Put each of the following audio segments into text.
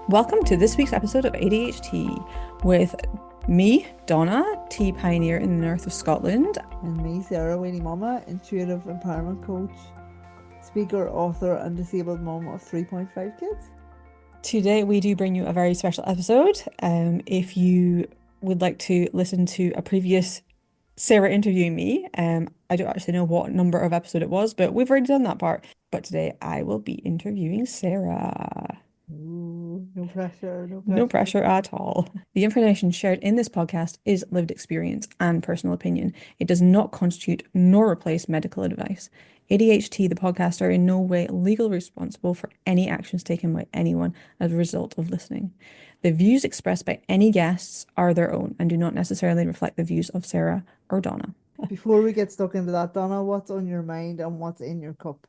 Welcome to this week's episode of ADH Tea with me, Donna, tea pioneer in the north of Scotland. And me, Sarah, Weenie Mama, intuitive empowerment coach, speaker, author, and disabled mom of 3.5 kids. Today we do bring you a very special episode. If you would like to listen to a previous Sarah interviewing me, I don't actually know what number of episode it was, but we've already done that part. But today I will be interviewing Sarah. Ooh, no pressure, no No pressure. pressure at all. The information shared in this podcast is lived experience and personal opinion. It does not constitute nor replace medical advice. ADHT, the podcast, are in no way legally responsible for any actions taken by anyone as a result of listening. The views expressed by any guests are their own and do not necessarily reflect the views of Sarah or Donna. Before we get stuck into that, Donna, what's on your mind and what's in your cup?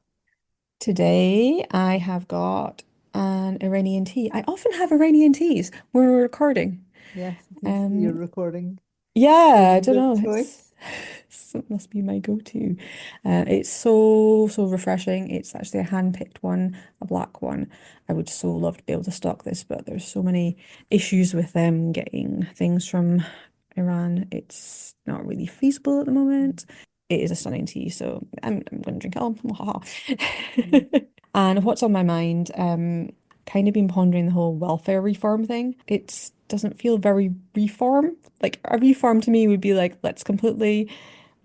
Today I have got an Iranian tea. I often have Iranian teas when we're recording. Yes, it seems to be your Um, recording Yeah, I drink don't of know. choice. It must be my go-to. It's so refreshing. It's actually a hand-picked one, a black one. I would so love to be able to stock this, but there's so many issues with them getting things from Iran. It's not really feasible at the moment. It is a stunning tea, so I'm going to drink it all. Mm. And what's on my mind? Kind of been pondering the whole welfare reform thing. It doesn't feel very reform. Like a reform to me would be like, let's completely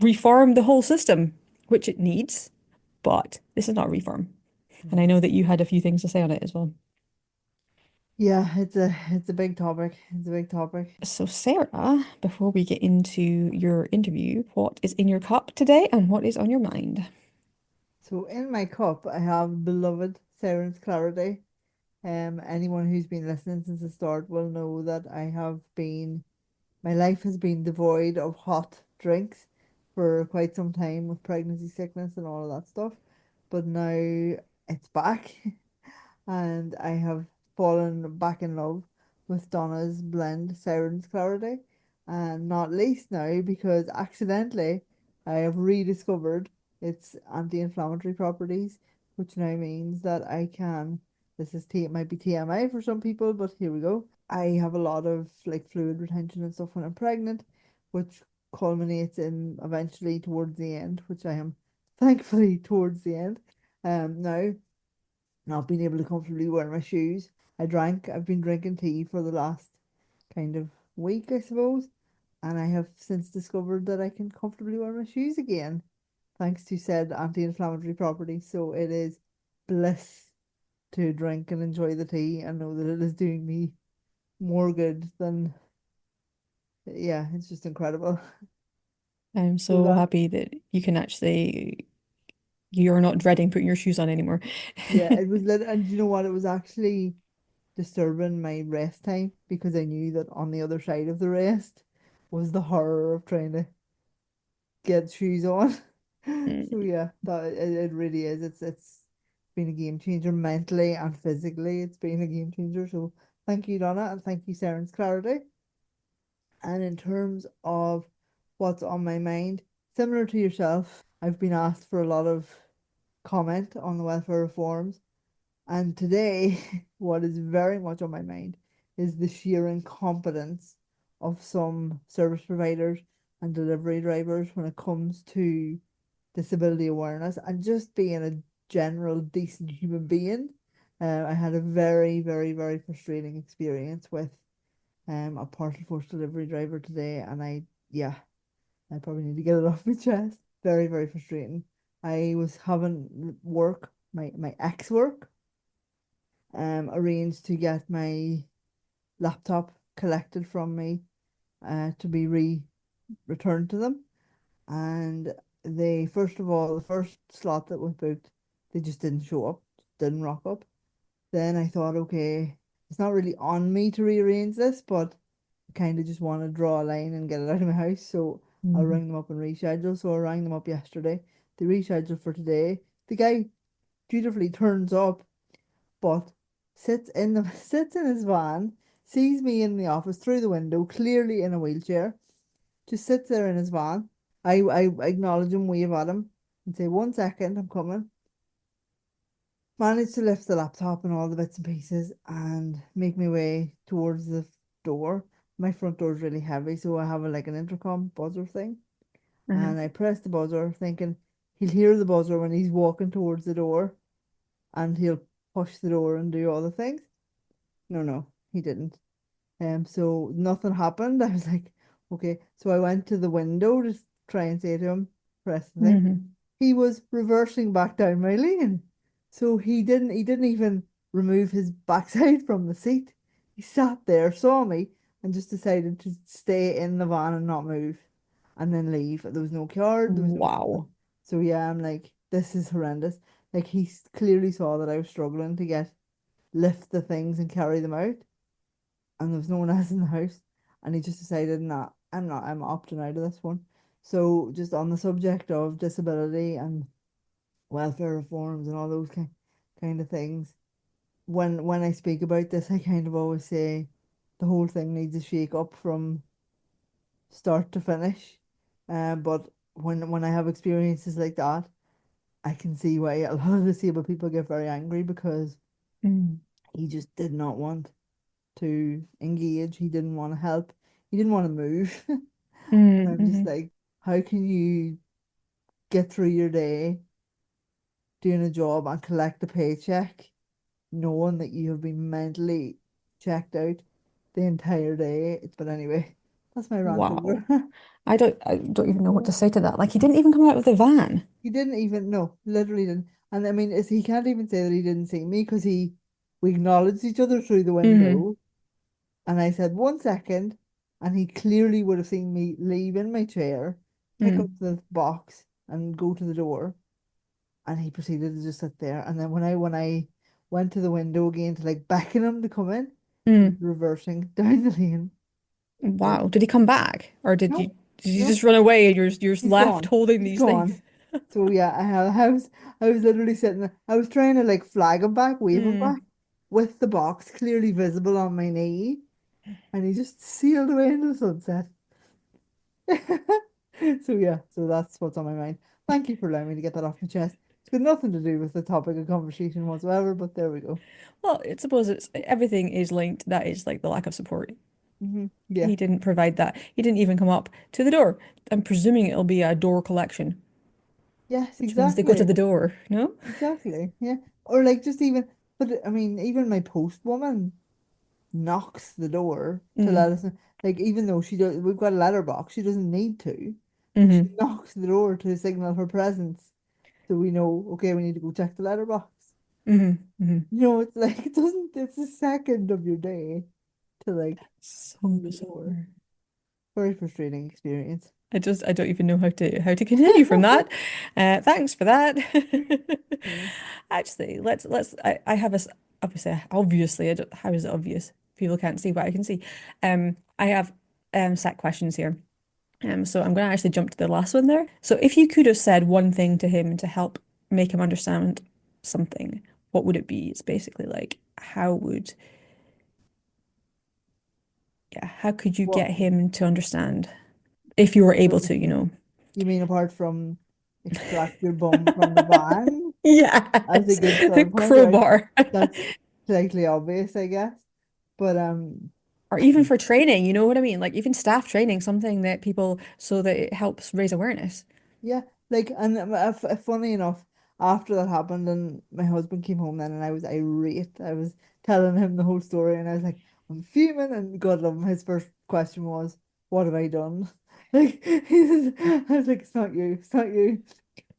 reform the whole system, which it needs, but this is not reform. And I Mm. know that you had a few things to say on it as well. Yeah, it's a big topic. It's a big topic. So, Sarah, before we get into your interview, what is in your cup today and what is on your mind? So in my cup, I have beloved Sarah's Clarity. Anyone who's been listening since the start will know that my life has been devoid of hot drinks for quite some time with pregnancy sickness and all of that stuff. But now it's back, and I have fallen back in love with Donna's blend, Siren's Clarity. And not least now because accidentally I have rediscovered its anti-inflammatory properties, which now means that it might be TMI for some people, but here we go. I have a lot of like fluid retention and stuff when I'm pregnant, which culminates in eventually towards the end, which I am thankfully towards the end. Now not being able to comfortably wear my shoes. I've been drinking tea for the last kind of week, I suppose, and I have since discovered that I can comfortably wear my shoes again, thanks to said anti-inflammatory properties. So it is bliss to drink and enjoy the tea and know that it is doing me more good than, yeah, it's just incredible. I'm So so that, happy that you can actually, you're not dreading putting your shoes on anymore. yeah, it was lit, and you know what? It was actually disturbing my rest time because I knew that on the other side of the rest was the horror of trying to get shoes on. So Mm. yeah, it really is. It's been a game changer mentally and physically. It's been a game changer. So thank you, Donna, and thank you, Sarah's Clarity. And in terms of what's on my mind, similar to yourself, I've been asked for a lot of comment on the welfare reforms. And today, what is very much on my mind is the sheer incompetence of some service providers and delivery drivers when it comes to disability awareness and just being a general decent human being. I had a very, very, very frustrating experience with a parcel force delivery driver today, and yeah, I probably need to get it off my chest. Very, very frustrating. I was having work, my ex work arranged to get my laptop collected from me to be returned to them. And they, first of all, the first slot that was booked, they just didn't show up, didn't rock up. Then I thought, okay, it's not really on me to rearrange this, but I kind of just want to draw a line and get it out of my house. So I'll Mm. ring them up and reschedule. So I rang them up yesterday. They rescheduled for today. The guy dutifully turns up but sits in his van, sees me in the office through the window, clearly in a wheelchair, just sits there in his van. I acknowledge him, wave at him, and say, "1 second, I'm coming." managed to lift the laptop and all the bits and pieces and make my way towards the door. My front door is really heavy, so I have like an intercom buzzer thing. Uh-huh. And I press the buzzer thinking he'll hear the buzzer when he's walking towards the door and he'll push the door and do all the things. No, no, he didn't. So nothing happened. I was like, okay. So I went to the window to try and say to him, press the thing. Hmm. He was reversing back down my lane. So he didn't even remove his backside from the seat. He sat there, saw me, and just decided to stay in the van and not move and then leave. There was no card, there was no nothing. Wow. So yeah, I'm like, this is horrendous. Like clearly saw that I was struggling to lift the things and carry them out, and there was no one else in the house. And he just decided, nah, I'm opting out of this one. So just on the subject of disability and welfare reforms and all those kind of things, when I speak about this, I kind of always say the whole thing needs a shake up from start to finish. But when I have experiences like that, I can see why a lot of disabled people get very angry because Mm. he just did not want to engage. He didn't want to help. He didn't want to move. And I'm just Mm-hmm. like, how can you get through your day doing a job and collect a paycheck knowing that you have been mentally checked out the entire day? But anyway, that's my rant Wow. over. I don't even know what to say to that. Like he didn't even come out of the van. He didn't even, no, literally didn't. And I mean, he can't even say that he didn't see me because we acknowledged each other through the Hmm. window. And I said 1 second, and he clearly would have seen me leave in my chair, pick up Mm. the box, and go to the door. And he proceeded to just sit there. And then when I went to the window again to like beckon him to come in, he was Mm. reversing down the lane. Like, Wow. Did he come back? Or no, did you no, just run away and you're just he's left gone. holding He's these things? gone. So yeah, I was literally sitting there. I was trying to like flag him back, wave him back Mm. with the box clearly visible on my knee, and he just sailed away into the sunset. So yeah, so that's what's on my mind. Thank you for allowing me to get that off my chest. It's got nothing to do with the topic of conversation whatsoever, but there we go. Well, I suppose it's everything is linked. That is like the lack of support. Yeah. He didn't provide that. He didn't even come up to the door. I'm presuming it'll be a door collection, Yes, which means they go to exactly. the door, no? Exactly. Yeah. Or like just even, but I mean, even my postwoman knocks the door to let Mm. us know. Like even though she does, we've got a letterbox, she doesn't need to, but she Hmm. knocks the door to signal her presence, so we know. Okay, we need to go check the letterbox. Hmm. Hmm. It's like it doesn't. It's a second of your day to like So do the door. bizarre. Very frustrating experience. I don't even know how to continue from that. Thanks for that. Yeah. Actually, I have obviously I don't, how is it obvious? People can't see, but I can see. I have set questions here. So I'm going to actually jump to the last one there. So if you could have said one thing to him to help make him understand something, what would it be? It's basically like how could you What get him to understand if you were able so to, you know? you mean apart from extract your bum from the van as a Yes, good the start point, right? crowbar. That's slightly obvious, I guess. But Or even for training, you know what I mean? Like even staff training, something that people, so that it helps raise awareness. yeah, like, and funny enough, after that happened, and my husband came home then, and I was irate. I was telling him the whole story, and I was like, I'm fuming, and God love him, his first question was, "What have I done?" Like, I was like, "It's not you, it's not you."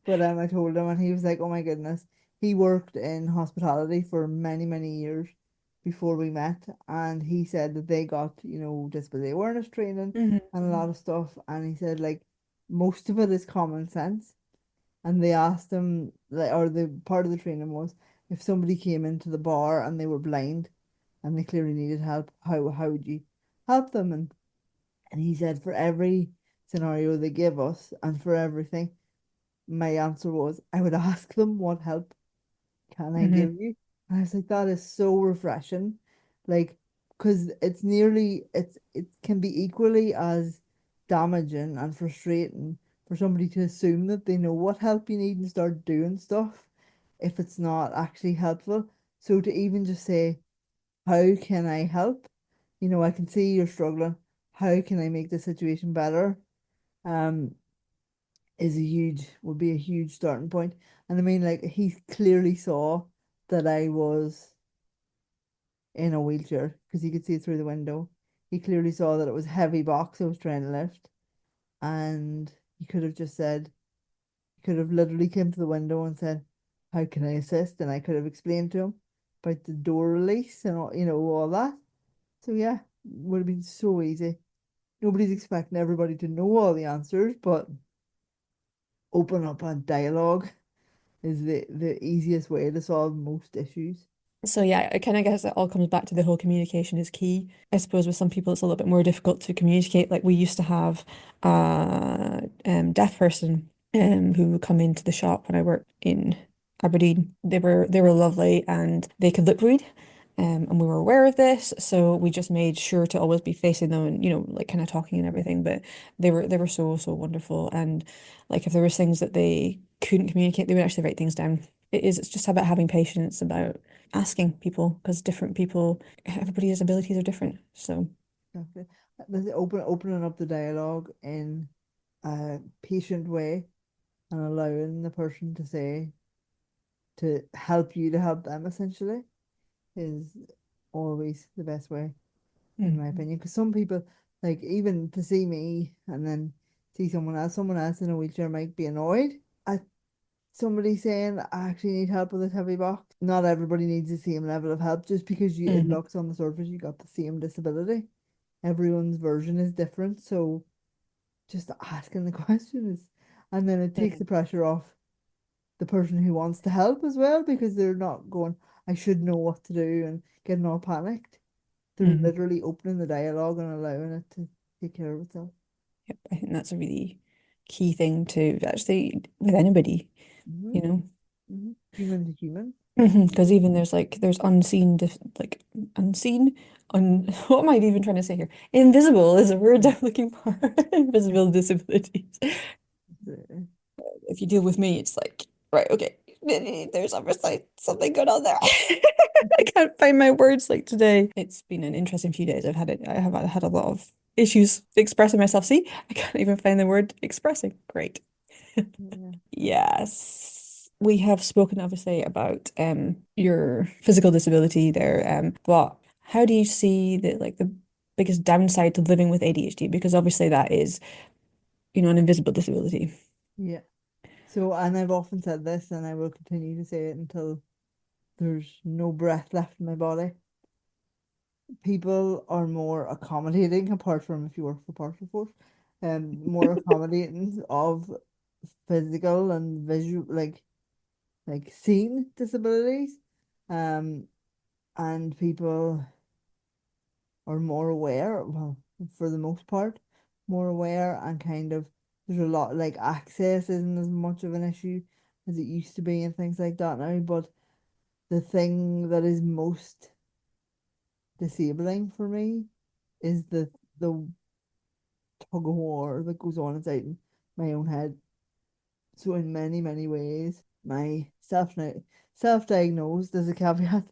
But I told him, and he was like, "Oh my goodness." He worked in hospitality for many, many years before we met, and he said that they got, disability awareness training Hmm. and a lot of stuff. And he said like most of it is common sense. And they asked him, like, or the part of the training was if somebody came into the bar and they were blind and they clearly needed help, how would you help them? And he said for every scenario they give us and for everything my answer was, I would ask them what help can I Hmm. give you? And I was like, that is so refreshing. Like, because it can be equally as damaging and frustrating for somebody to assume that they know what help you need and start doing stuff. if it's not actually helpful. So to even just say, how can I help? I can see you're struggling. How can I make the situation better? Um, would be a huge starting point. And I mean, like, he clearly saw that I was in a wheelchair because he could see through the window. He clearly saw that it was a heavy box I was trying to lift. And he could have just said, he could have literally came to the window and said, how can I assist? And I could have explained to him about the door release and all, all that. So yeah, would have been so easy. Nobody's expecting everybody to know all the answers, but open up a dialogue is the easiest way to solve most issues. So yeah, I kind of guess it all comes back to the whole communication is key. I suppose with some people it's a little bit more difficult to communicate. Like we used to have a deaf person who would come into the shop when I worked in Aberdeen. They were lovely and they could lip read. And we were aware of this, so we just made sure to always be facing them and like kind of talking and everything. But they were so so wonderful, and like if there was things that they couldn't communicate, they would actually write things down. It's just about having patience, about asking people because different people, everybody's abilities are different. So, Exactly. Opening up the dialogue in a patient way and allowing the person to say to help you to help them essentially is always the best way, in my mhm, opinion. Because some people, like, even to see me and then see someone else in a wheelchair might be annoyed at somebody saying, I actually need help with this heavy box. Not everybody needs the same level of help. Just because it mhm, looks on the surface you got the same disability, everyone's version is different. So just asking the question is, and then it takes the mhm, pressure off the person who wants to help as well, because they're not going, I should know what to do, and getting all panicked. They're mhm. literally opening the dialogue and allowing it to take care of itself. Yep, I think that's a really key thing to actually with anybody, Hmm. you know. Human to human. Because even there's unseen like unseen un what am I even trying to say here? Invisible is a word I'm looking for. Invisible disabilities. Absolutely. If you deal with me, it's like, right, okay, there's obviously something going on there. I can't find my words like today. It's been an interesting few days. I have had a lot of issues expressing myself. See, I can't even find the word expressing. Great. Yeah. Yes. We have spoken obviously about your physical disability there, but how do you see the biggest downside to living with ADHD? Because obviously that is, an invisible disability. Yeah. So, and I've often said this, and I will continue to say it until there's no breath left in my body. People are more accommodating, apart from if you work for partial force, more accommodating of physical and visual, like seeing disabilities, um, and people are more aware. Well, for the most part, more aware and kind of there's a lot like access isn't as much of an issue as it used to be and things like that now. But the thing that is most disabling for me is the tug of war that goes on inside my own head. So in many, many ways, my self-diagnosed as a caveat,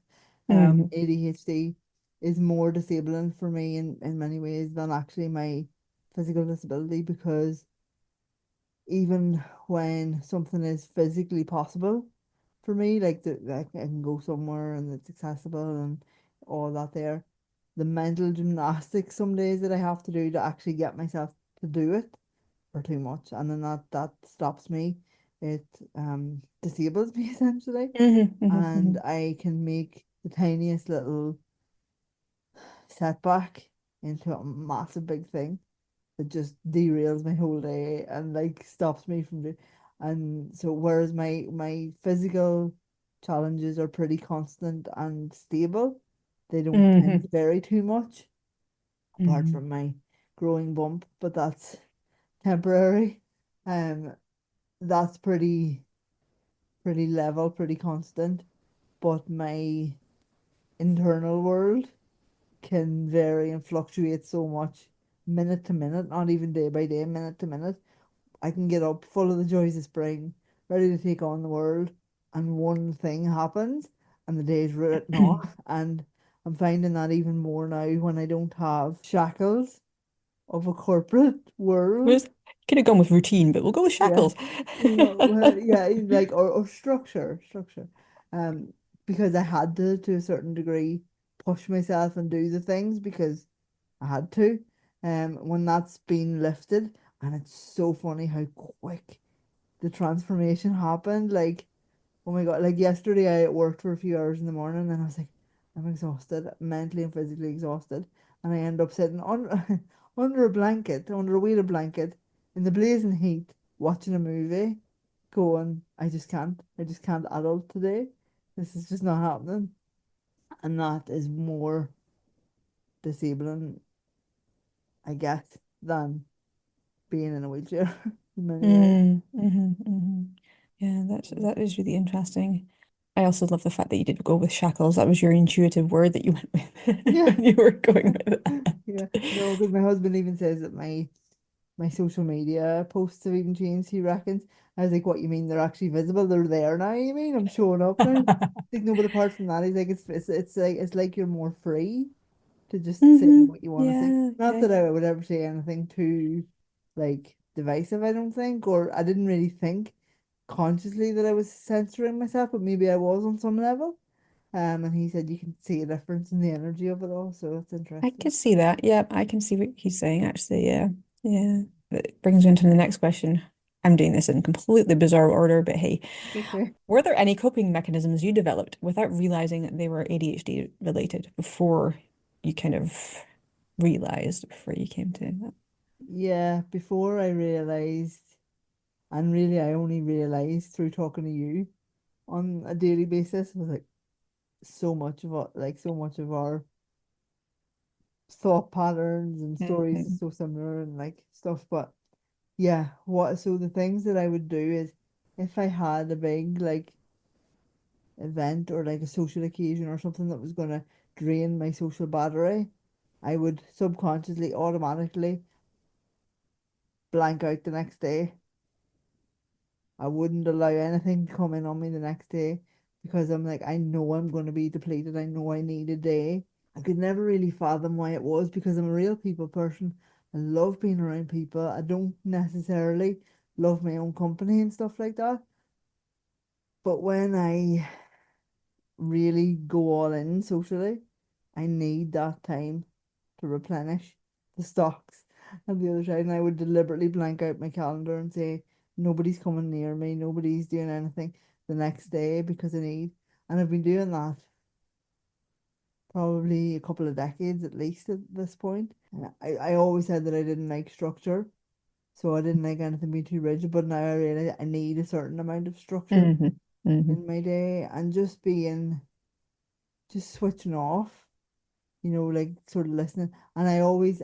Hmm. ADHD is more disabling for me in many ways than actually my physical disability, because even when something is physically possible for me, like I can go somewhere and it's accessible and all that there, the mental gymnastics some days that I have to do to actually get myself to do it are too much, and then that stops me. It disables me essentially, Hmm. Hmm. and Hmm. I can make the tiniest little setback into a massive big thing that just derails my whole day and like stops me from doing. And so whereas my physical challenges are pretty constant and stable, they don't tend Hmm. to vary too much, apart Hmm. from my growing bump, but that's temporary. Um, that's pretty level, pretty constant. But my internal world can vary and fluctuate so much minute to minute, not even day by day, minute to minute. I can get up full of the joys of spring, ready to take on the world, and one thing happens and the day's written off. And I'm finding that even more now when I don't have shackles of a corporate world. Was could have gone with routine, but we'll go with Yeah. shackles. Well, yeah, like or structure. Um, because I had to a certain degree push myself and do the things because I had to. When that's been lifted, and it's so funny how quick the transformation happened. Like, oh my God, like yesterday I worked for a few hours in the morning and I was like, I'm exhausted, mentally and physically exhausted. And I end up sitting on under a blanket, under a weighted blanket in the blazing heat, watching a movie, going, I just can't adult today. This is just not happening. And that is more disabling, I guess, than being in a wheelchair in many ways. Yeah, that is really interesting. I also love the fact that you did go with shackles. That was your intuitive word that you went with Yeah. when you were going with Yeah. that. No, because my husband even says that my social media posts have even changed, he reckons. I was like, what you mean they're actually visible? They're there now, you mean? I'm showing up now. Like, no, but apart from that, he's like, it's like you're more free to just say what you want to say. Yeah, Not yeah. that I would ever say anything too like divisive, I don't think, or I didn't really think consciously that I was censoring myself, but maybe I was on some level. And he said you can see a difference in the energy of it all, so it's I interesting. can see that. Yeah, I can see what he's saying actually. Yeah. Yeah. That brings me into the next question. I'm doing this in completely bizarre order, but hey, It's okay. were there any coping mechanisms you developed without realizing that they were ADHD related before you kind of realized before you came to that? Yeah, before I realized, and really I only realized through talking to you on a daily basis, was like so much of our thought patterns and stories is Mhm. so similar and like stuff. But yeah, what so the things that I would do is if I had a big like event or like a social occasion or something that was gonna drain my social battery, I would subconsciously automatically blank out the next day. I wouldn't allow anything to come in on me the next day because I'm like, I know I'm going to be depleted. I know I need a day. I could never really fathom why it was because I'm a real people person. I love being around people. I don't necessarily love my own company and stuff like that. But when I really go all in socially, I need that time to replenish the stocks on the other side. And I would deliberately blank out my calendar and say, nobody's coming near me, nobody's doing anything the next day because I need. And I've been doing that probably a couple of decades at least at this point. And I always said that I didn't like structure, so I didn't like anything being too rigid, but now I realize I need a certain amount of structure Hmm. Hmm. in my day and just switching off, like sort of listening. And I always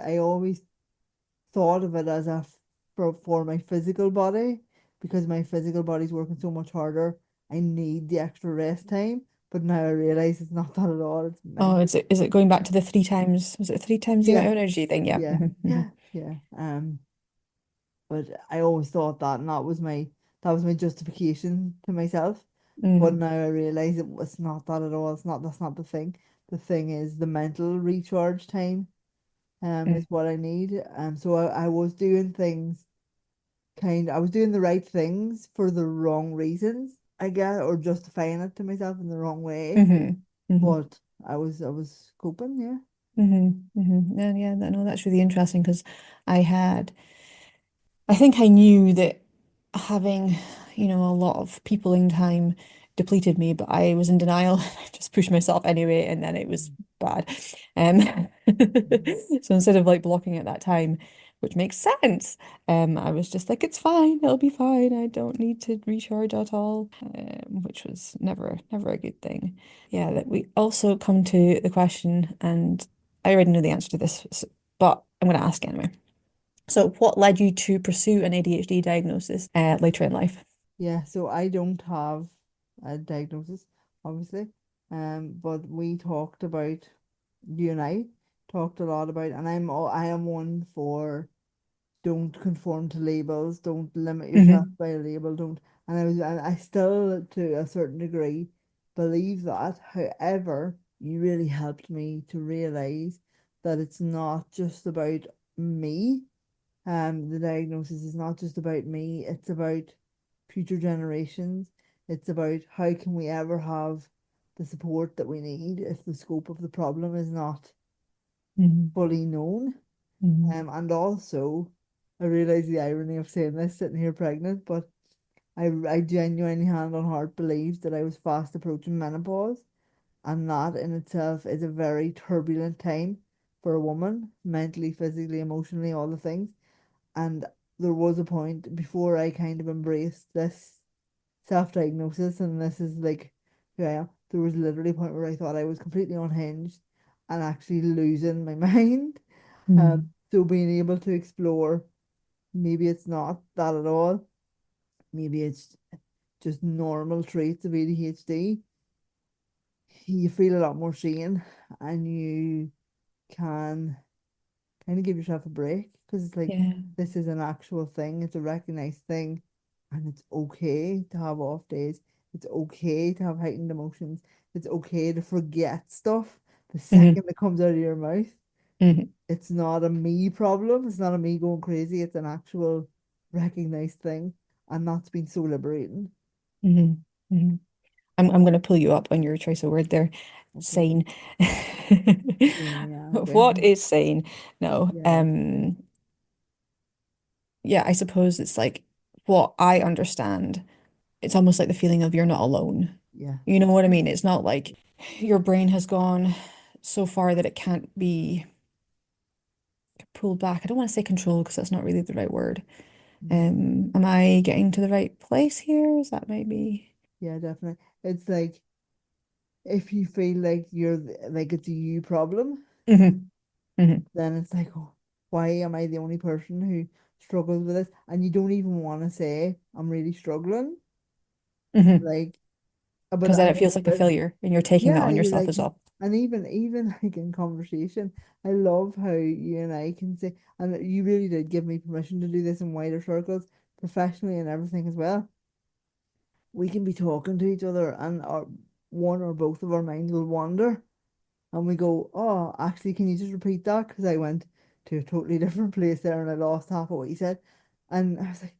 thought of it as for my physical body because my physical body's working so much harder. I need the extra rest time, but now I realize it's not that at all. It's Oh, mental. is it going back to the three times? Was it three times the amount Yeah, of energy thing? Yeah. yeah, yeah. But I always thought that, and that was my justification to myself. But Hmm. now I realize it's not that at all. That's not the thing. The thing is the mental recharge time. Is what I need. So I was doing things I was doing the right things for the wrong reasons, I guess, or justifying it to myself in the wrong way. Hmm. Hmm. But I was coping, yeah. Yeah, yeah, no, that's really interesting because I had I think I knew that having, a lot of peopling time depleted me, but I was in denial. I just pushed myself anyway, and then it was bad. Um, so instead of like blocking at that time, which makes sense, I was just like, it's fine, it'll be fine. I don't need to recharge at all, which was never a good thing. Yeah, that we also come to the question, and I already know the answer to this, but I'm going to ask anyway. So, what led you to pursue an ADHD diagnosis later in life? Yeah, so I don't have a diagnosis, obviously. But we talked about you and I talked a lot about, and I am one for don't conform to labels, don't limit yourself Hmm. by a label, don't. And I still, to a certain degree, believe that. However, you really helped me to realize that it's not just about me. The diagnosis is not just about me, it's about future generations. It's about how can we ever have the support that we need if the scope of the problem is not Mhm. fully known. Mhm. And also, I realize the irony of saying this sitting here pregnant, but I genuinely, hand on heart, believed that I was fast approaching menopause, and that in itself is a very turbulent time for a woman, mentally, physically, emotionally, all the things. And there was a point before I kind of embraced this self-diagnosis, and this is like who I am. There was literally a point where I thought I was completely unhinged and actually losing my mind. Mhm. So being able to explore, maybe it's not that at all. Maybe it's just normal traits of ADHD. You feel a lot more sane, and you can kind of give yourself a break because it's like Yeah. this is an actual thing, it's a recognized thing, and it's okay to have off days. It's okay to have heightened emotions. It's okay to forget stuff the Mhm. second it comes out of your mouth. Mhm. It's not a me problem. It's not a me going crazy. It's an actual recognized thing, and that's been so liberating. Mhm. Mhm. I'm gonna pull you up on your choice of word there. Okay. Sane. Yeah, okay. What is sane? No. Yeah, Yeah, I suppose it's like what I understand. It's almost like the feeling of you're not alone. yeah. You know what I mean? It's not like your brain has gone so far that it can't be pulled back. I don't want to say control because that's not really the right word. Mhm. Am I getting to the right place here? Is that maybe? Yeah, definitely. It's like if you feel like like it's a you problem, Hmm. Hmm. then it's like, oh, why am I the only person who struggles with this? And you don't even want to say I'm really struggling. Hmm. Like, but Because then it feels like a failure and you're taking that yeah, on you're yourself like, as well. and even like in conversation, I love how you and I can say, and you really did give me permission to do this in wider circles, professionally and everything as well. We can be talking to each other, and one or both of our minds will wander. And we go, oh, actually, can you just repeat that? Because I went to a totally different place there and I lost half of what you said. And I was like,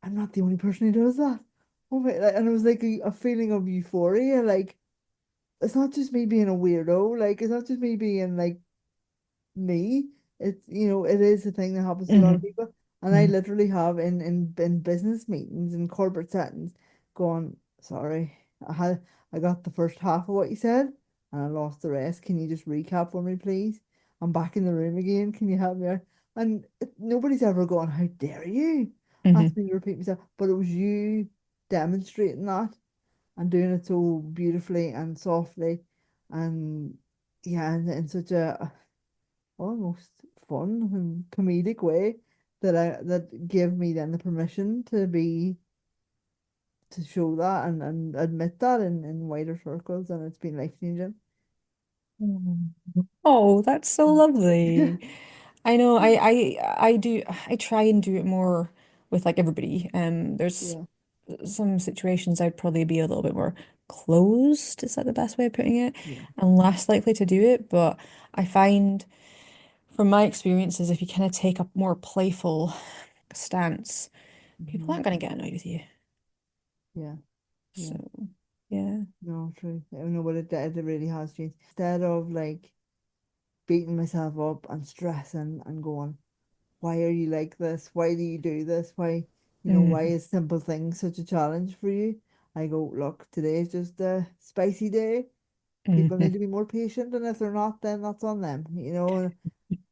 I'm not the only person who does that. Oh my, and it was like a feeling of euphoria. Like, it's not just me being a weirdo. Like, it's not just me being like me. It's, it is a thing that happens to a lot of Hmm. people. And I Hmm. literally have in business meetings in corporate settings gone, sorry, I got the first half of what you said and I lost the rest. Can you just recap for me, please? I'm back in the room again. Can you help me out? And nobody's ever gone, how dare you ask Hmm. me to repeat myself? But it was you demonstrating that and doing it so beautifully and softly and yeah, in such a almost fun and comedic way that gave me then the permission to show that and admit that in wider circles, and it's been life changing. Oh, that's so lovely. I know I do I try and do it more with like everybody. There's Yeah. some situations I'd probably be a little bit more closed, is that the best way of putting it? Yeah. And less likely to do it. But I find from my experiences, if you kind of take a more playful stance, people Hmm. aren't going to get annoyed with you. Yeah. So Yeah. yeah. No, true. I know, but it really has changed. Instead of like beating myself up and stressing and going, why are you like this? Why do you do this? Why Hmm. is simple things such a challenge for you? I go, look, today is just a spicy day. People need Hmm. to be more patient, and if they're not, then that's on them,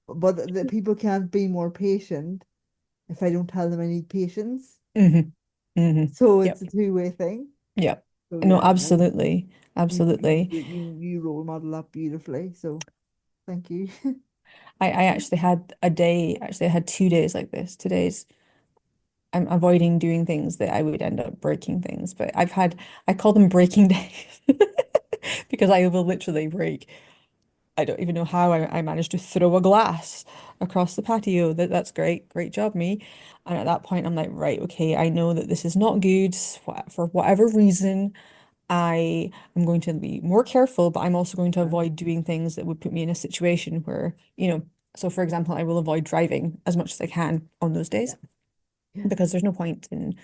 But the people can't be more patient if I don't tell them I need patience. Hmm. Hmm. So it's Yep. a two-way thing. Yep. So No, yeah, absolutely. Absolutely. you role model that beautifully. So thank you. I actually had a day, actually I had 2 days like this. Today's I'm avoiding doing things that I would end up breaking things, but I call them breaking days because I will literally break. I don't even know how I managed to throw a glass across the patio. That's great. Great job, me. And at that point, I'm like, right, okay, I know that this is not good. For whatever reason, I am going to be more careful, but I'm also going to Yeah, avoid doing things that would put me in a situation where, so for example, I will avoid driving as much as I can on those yeah, days yeah, because there's no point in.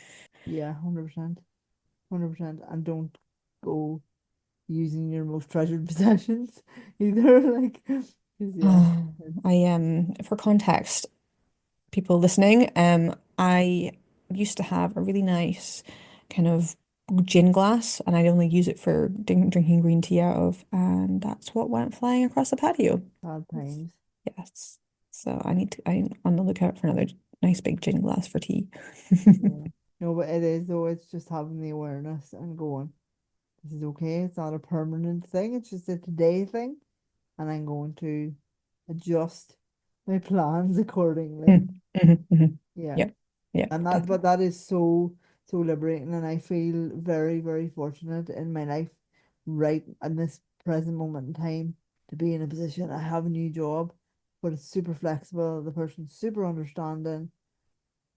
yeah, 100%, 100%. And don't go using your most treasured possessions either. Like, 'cause yeah, For context, people listening, I used to have a really nice kind of gin glass, and I'd only use it for drinking green tea out of, and that's what went flying across the patio. bad times. Yes. So I'm on the lookout for another nice big gin glass for tea. Yeah. No, but it is though. It's just having the awareness and going, this is okay. It's not a permanent thing. It's just a today thing, and I'm going to adjust my plans accordingly. Mm, mhm, mhm. Yeah. Yep. Yep, And that, but definitely. that is so, so liberating. And I feel very, very fortunate in my life right in this present moment in time to be in a position. I have a new job, but it's super flexible. The person's super understanding,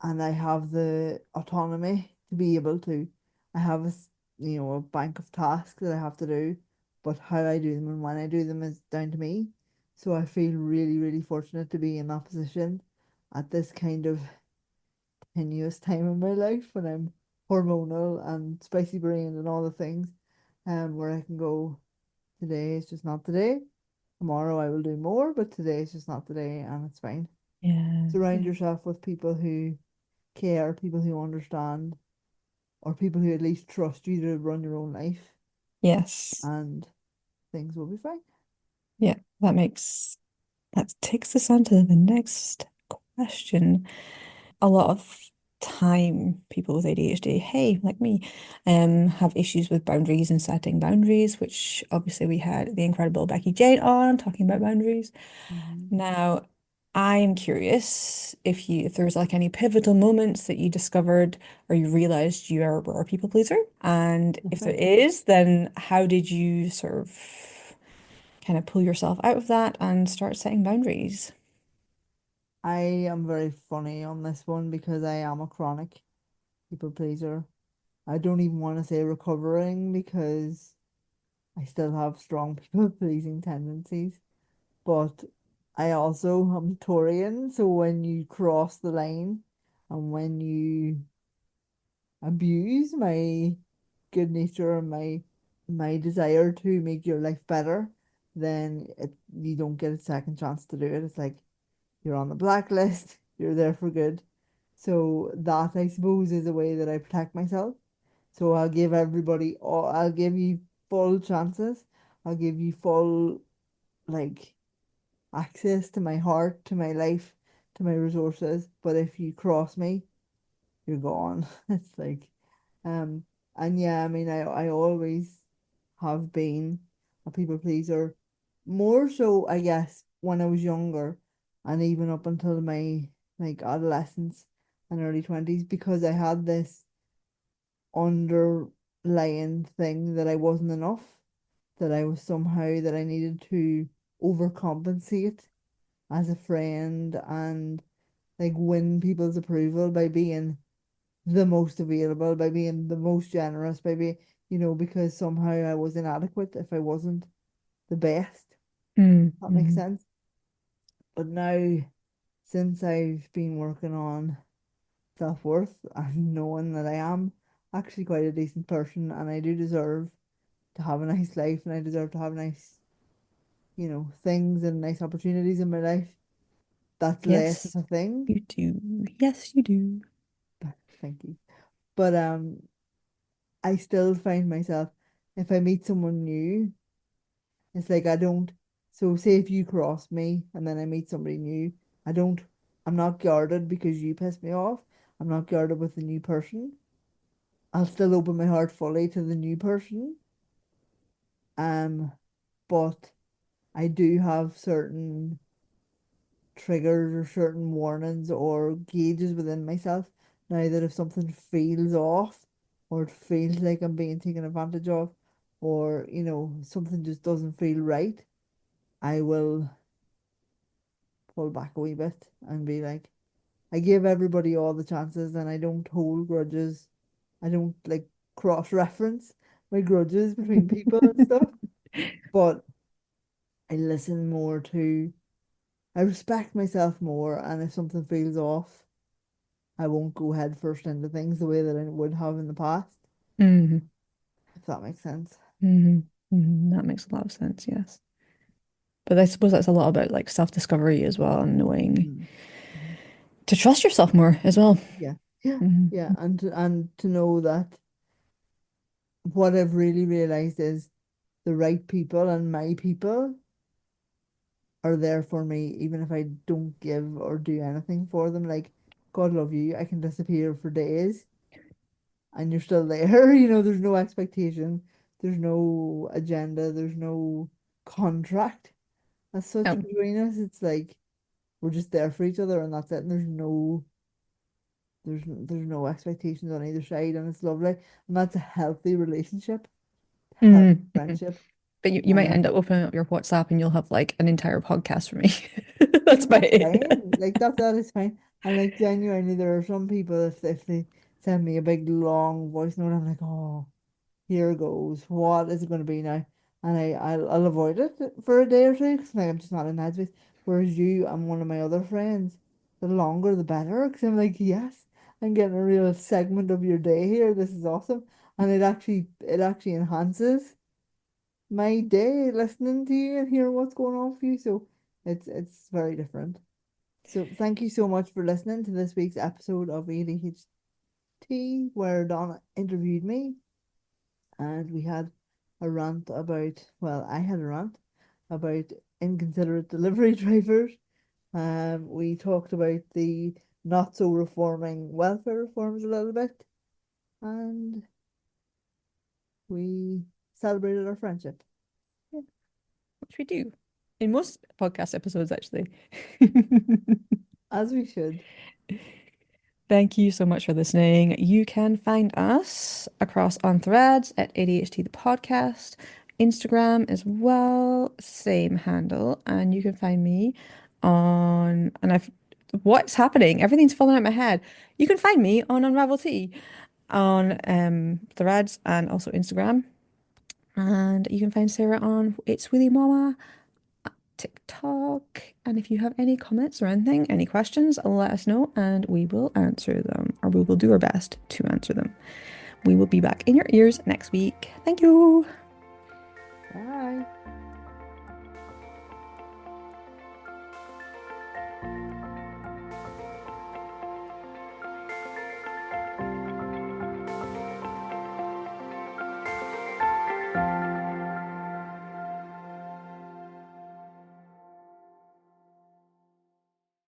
and I have the autonomy to be able to. I have a bank of tasks that I have to do, but how I do them and when I do them is down to me. So I feel really, really fortunate to be in that position at this kind of tenuous time in my life when I'm hormonal and spicy brain and all the things, where I can go, today is just not today. Tomorrow I will do more, but today is just not today, and it's fine. Yeah. Surround Yeah. yourself with people who care, people who understand, or people who at least trust you to run your own life, Yes. and things will be fine. Yeah. That takes us on to the next question. A lot of time people with ADHD, hey, like me, have issues with boundaries and setting boundaries, which obviously we had the incredible Becky Jane on talking about boundaries. Hmm. Now, I am curious if there was like any pivotal moments that you discovered or you realized were a people pleaser, and if there is, then how did you sort of kind of pull yourself out of that and start setting boundaries? I am very funny on this one because I am a chronic people pleaser. I don't even want to say recovering because I still have strong people pleasing tendencies, but I also am Taurian, so when you cross the line and when you abuse my good nature and my desire to make your life better, then you don't get a second chance to do it. It's like you're on the blacklist, you're there for good. So that I suppose is a way that I protect myself. So I'll give you full chances. I'll give you full like access to my heart, to my life, to my resources. But if you cross me, you're gone. It's like, um, and yeah, I mean, I always have been a people pleaser, more so, I guess, when I was younger, and even up until my like adolescence and early 20s, because I had this underlying thing that I wasn't enough, that I was somehow that I needed to overcompensate as a friend and like win people's approval by being the most available, by being the most generous, by being, because somehow I was inadequate if I wasn't the best. That makes Mm-hmm. sense. But now, since I've been working on self-worth and knowing that I am actually quite a decent person and I do deserve to have a nice life and I deserve to have nice, things and nice opportunities in my life, that's less of Yes, a thing. you do. Yes, you do. Thank you. But I still find myself, if I meet someone new, it's like I don't. So say if you cross me and then I meet somebody new, I don't. I'm not guarded because you piss me off. I'm not guarded with the new person. I'll still open my heart fully to the new person. Um, but I do have certain triggers or certain warnings or gauges within myself now that if something feels off or it feels like I'm being taken advantage of or something just doesn't feel right, I will pull back a wee bit and be like, I give everybody all the chances and I don't hold grudges. I don't like cross-reference my grudges between people and stuff, but I listen more to, I respect myself more, and if something feels off, I won't go head first into things the way that I would have in the past, Hmm. if that makes sense. Hmm. Hmm. That makes a lot of sense, yes. But I suppose that's a lot about like self-discovery as well and knowing Mm. Mhm. to trust yourself more as well. Yeah, yeah, Hmm. yeah, and to know that what I've really realized is the right people and my people are there for me, even if I don't give or do anything for them. Like, God love you, I can disappear for days and you're still there. There's no expectation, there's no agenda, there's no contract as such Oh. between us. It's like we're just there for each other and that's it. And there's no expectations on either side, and it's lovely. And that's a healthy relationship, healthy Mm. friendship. But you might Um, end up opening up your WhatsApp and you'll have like an entire podcast for me. Yeah, That's that's fine. fine. Like that is fine. And like genuinely, there are some people if they send me a big long voice note, I'm like, oh, here goes. What is it going to be now? And I'll avoid it for a day or two because like, I'm just not in that space. Whereas you and one of my other friends, the longer the better. Because I'm like, yes, I'm getting a real segment of your day here. This is awesome, and it actually enhances my day listening to you and hearing what's going on for you. So it's very different. So thank you so much for listening to this week's episode of ADHT, where Donna interviewed me and we had a rant about, well, I had a rant about inconsiderate delivery drivers. We talked about the not so reforming welfare reforms a little bit, and we celebrated our friendship, Yeah, which we do in most podcast episodes, actually. as we should. Thank you so much for listening. You can find us across on threads at ADHD the podcast, Instagram as well, same handle, and you can find me on and I've what's happening? Everything's falling out of my head. You can find me on Unravel Tea on threads and also Instagram. And you can find Sarah on It's Willy Mama TikTok. And if you have any comments or anything, any questions, let us know and we will answer them, or we will do our best to answer them. We will be back in your ears next week. Thank you. Bye.